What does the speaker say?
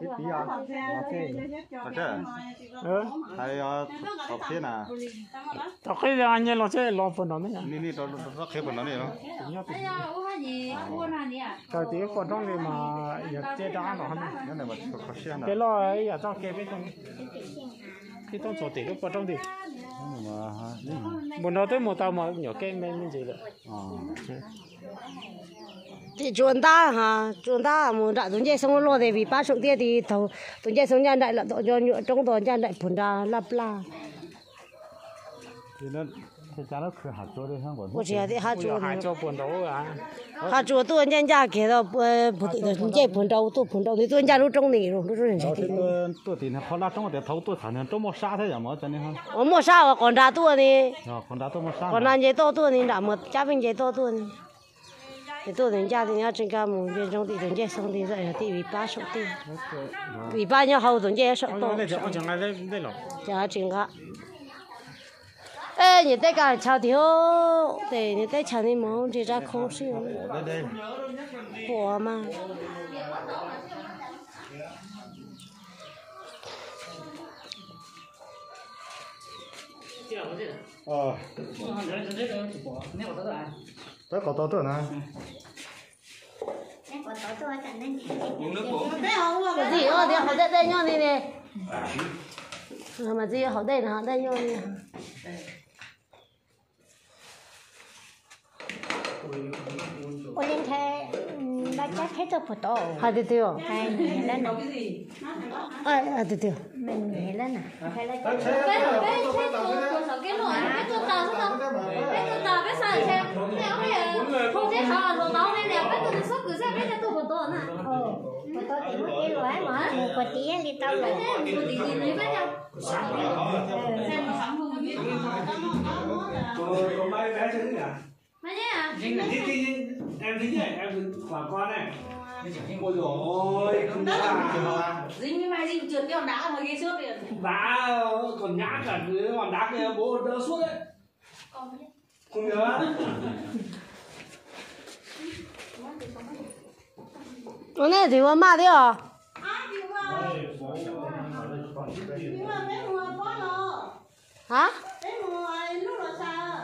Tiếp tí à? Ok. Ở đây. Hay học thế nào? Tao cái là anh lo chơi lo phần đó nữa. Nini nó khép phần đó này không? Cái tí phần đó này mà giờ chơi đá nó hơn. Cái này mà có xe nào? Cái lo ấy ở trong cái trong chỗ tí cái phần trong tí. Một nó tới một tàu mà nhỏ cái men gì vậy? thì chuẩn ta một đại tuần chơi xong lo thì vì ba số tiền thì thầu tuần chơi xong nhà đại là tổ cho nhựa trong tuần nhà đại phun ra lấp la. Thì nó cha nó cứ hạt chỗ đấy không còn. Ủa chỉ là hạt chỗ phun đâu à? hạt chỗ tuần nhà kia đó tuần chơi phun đâu thì tuần nhà lúc trong này rồi lúc này thì tôi thì họ là trong cái thầu tôi thằng này trong một sa thế à mà cho nên không. ở một sao còn ra tuần đi. Còn đã tôi một sa. Còn là chơi to tuần thì đã một cha bên chơi to tuần. Thì tôi đến gia thì nhá trên cao một bên trong thì tuần chơi xong thì dậy là thì vì ba số tiền. Vì ba nhau hầu tuần chơi sợ to. Chả chuyện cả. Ê, những cái cả chào thiếu, để những cái chào nên món chỉ ra không xíu. Của mà. Tới có to nữa. Cái gì ơi, thì họ đây nhau đi nè. Mà gì họ đây là họ đây nhau đi. Ôi nhưng thế đã chắc hết rồi photo. Hai đứa tiêu. Hai người lên nào. Hai đứa tiêu. Mình người lên nào. Hay là cái nồi cái tôi tao sao cái tao cái sao xem cái không thấy họ đồ tao này nè cái tôi sắp cứ xem cái tôi photo nè. photo thì mất cái loại mà một quả tía đi tao rồi. Một tí lấy với nhau. Còn mấy bé chứ nhỉ? Mà nhá. Em thích này, em quả con này. Ôi dồi ôi, không nhớ là Dính với mày dính trượt cái hòn đá mà ghê suốt liền. đá còn nhã cả cái hòn đá kia bố đỡ suốt đấy. Không nhớ. Hôm nay thì mà đi à? Hả?